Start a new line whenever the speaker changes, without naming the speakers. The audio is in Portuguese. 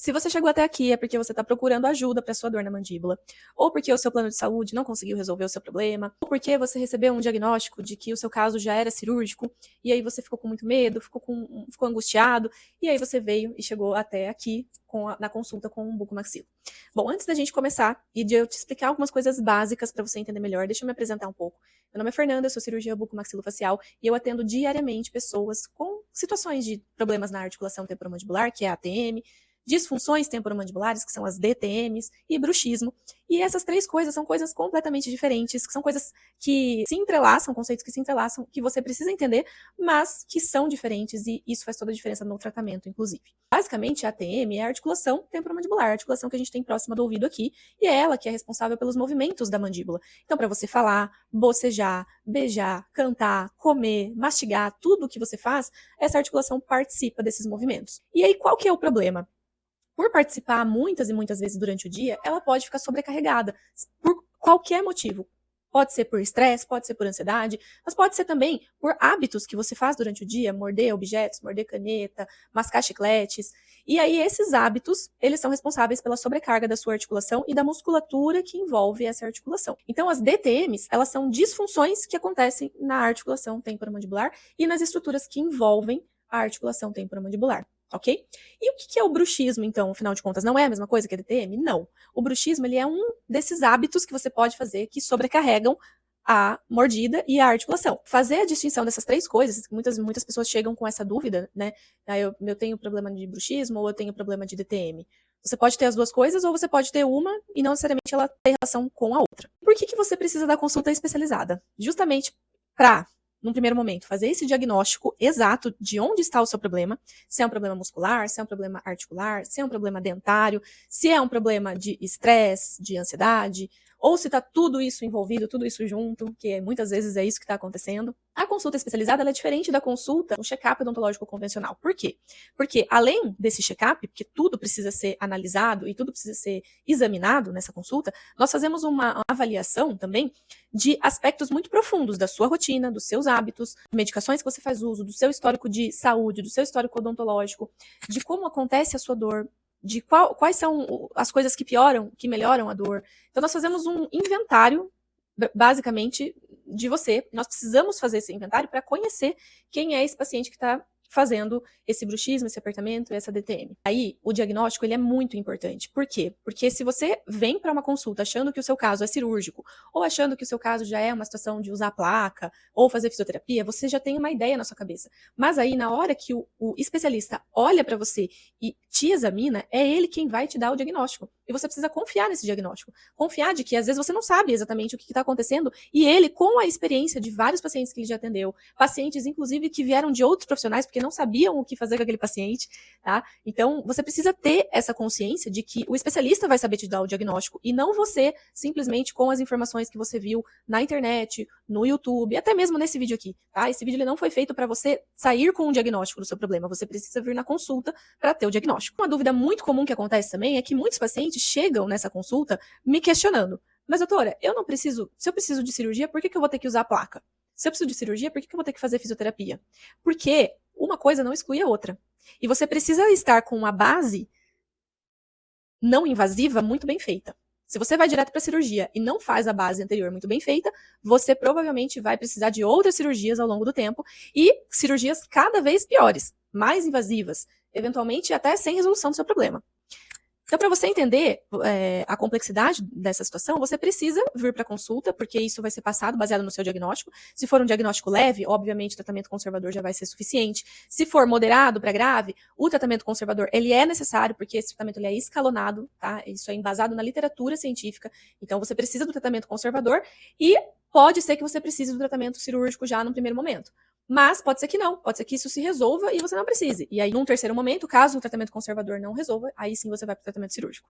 Se você chegou até aqui é porque você está procurando ajuda para sua dor na mandíbula, ou porque o seu plano de saúde não conseguiu resolver o seu problema, ou porque você recebeu um diagnóstico de que o seu caso já era cirúrgico, e aí você ficou com muito medo, ficou angustiado, e aí você veio e chegou até aqui na consulta com um bucomaxilo. Bom, antes da gente começar e de eu te explicar algumas coisas básicas para você entender melhor, deixa eu me apresentar um pouco. Meu nome é Fernanda, eu sou cirurgiã bucomaxilofacial e eu atendo diariamente pessoas com situações de problemas na articulação temporomandibular, que é a ATM, disfunções temporomandibulares, que são as DTMs, e bruxismo. E essas três coisas são coisas completamente diferentes, que são coisas que se entrelaçam, conceitos que se entrelaçam, que você precisa entender, mas que são diferentes, e isso faz toda a diferença no tratamento, inclusive. Basicamente, a ATM é a articulação temporomandibular, a articulação que a gente tem próxima do ouvido aqui, e é ela que é responsável pelos movimentos da mandíbula. Então, para você falar, bocejar, beijar, cantar, comer, mastigar, tudo o que você faz, essa articulação participa desses movimentos. E aí, qual que é o problema? Por participar muitas e muitas vezes durante o dia, ela pode ficar sobrecarregada por qualquer motivo. Pode ser por estresse, pode ser por ansiedade, mas pode ser também por hábitos que você faz durante o dia, morder objetos, morder caneta, mascar chicletes. E aí esses hábitos, eles são responsáveis pela sobrecarga da sua articulação e da musculatura que envolve essa articulação. Então as DTMs, elas são disfunções que acontecem na articulação temporomandibular e nas estruturas que envolvem a articulação temporomandibular. Ok? E o que é o bruxismo, então, afinal de contas? Não é a mesma coisa que a DTM? Não. O bruxismo, ele é um desses hábitos que você pode fazer que sobrecarregam a mordida e a articulação. Fazer a distinção dessas três coisas, muitas pessoas chegam com essa dúvida, né? Eu tenho problema de bruxismo ou eu tenho problema de DTM. Você pode ter as duas coisas ou você pode ter uma e não necessariamente ela tem relação com a outra. Por que você precisa da consulta especializada? Justamente para, num primeiro momento, fazer esse diagnóstico exato de onde está o seu problema, se é um problema muscular, se é um problema articular, se é um problema dentário, se é um problema de estresse, de ansiedade, ou se está tudo isso envolvido, tudo isso junto, que muitas vezes é isso que está acontecendo. A consulta especializada ela é diferente da consulta, um check-up odontológico convencional. Por quê? Porque além desse check-up, porque tudo precisa ser analisado e tudo precisa ser examinado nessa consulta, nós fazemos uma avaliação também de aspectos muito profundos da sua rotina, dos seus hábitos, medicações que você faz uso, do seu histórico de saúde, do seu histórico odontológico, de como acontece a sua dor, de quais são as coisas que pioram, que melhoram a dor. Então, nós fazemos um inventário, basicamente, de você. Nós precisamos fazer esse inventário para conhecer quem é esse paciente que está fazendo esse bruxismo, esse apertamento, essa DTM. Aí, o diagnóstico ele é muito importante. Por quê? Porque se você vem para uma consulta achando que o seu caso é cirúrgico, ou achando que o seu caso já é uma situação de usar placa, ou fazer fisioterapia, você já tem uma ideia na sua cabeça. Mas aí, na hora que o especialista olha para você e te examina, é ele quem vai te dar o diagnóstico. E você precisa confiar nesse diagnóstico. Confiar de que, às vezes, você não sabe exatamente o que está acontecendo, e ele, com a experiência de vários pacientes que ele já atendeu, pacientes, inclusive, que vieram de outros profissionais, porque não sabiam o que fazer com aquele paciente, tá? Então, você precisa ter essa consciência de que o especialista vai saber te dar o diagnóstico e não você, simplesmente com as informações que você viu na internet, no YouTube, até mesmo nesse vídeo aqui, tá? Esse vídeo ele não foi feito para você sair com um diagnóstico do seu problema, você precisa vir na consulta para ter o diagnóstico. Uma dúvida muito comum que acontece também é que muitos pacientes chegam nessa consulta me questionando: mas doutora, eu não preciso, se eu preciso de cirurgia, por que eu vou ter que usar a placa? Se eu preciso de cirurgia, por que eu vou ter que fazer fisioterapia? Porque uma coisa não exclui a outra. E você precisa estar com uma base não invasiva muito bem feita. Se você vai direto para a cirurgia e não faz a base anterior muito bem feita, você provavelmente vai precisar de outras cirurgias ao longo do tempo e cirurgias cada vez piores, mais invasivas, eventualmente até sem resolução do seu problema. Então, para você entender a complexidade dessa situação, você precisa vir para a consulta, porque isso vai ser passado baseado no seu diagnóstico. Se for um diagnóstico leve, obviamente o tratamento conservador já vai ser suficiente. Se for moderado para grave, o tratamento conservador ele é necessário, porque esse tratamento ele é escalonado, tá? Isso é embasado na literatura científica. Então, você precisa do tratamento conservador e pode ser que você precise do tratamento cirúrgico já no primeiro momento. Mas pode ser que não, pode ser que isso se resolva e você não precise. E aí, num terceiro momento, caso o tratamento conservador não resolva, aí sim você vai para o tratamento cirúrgico.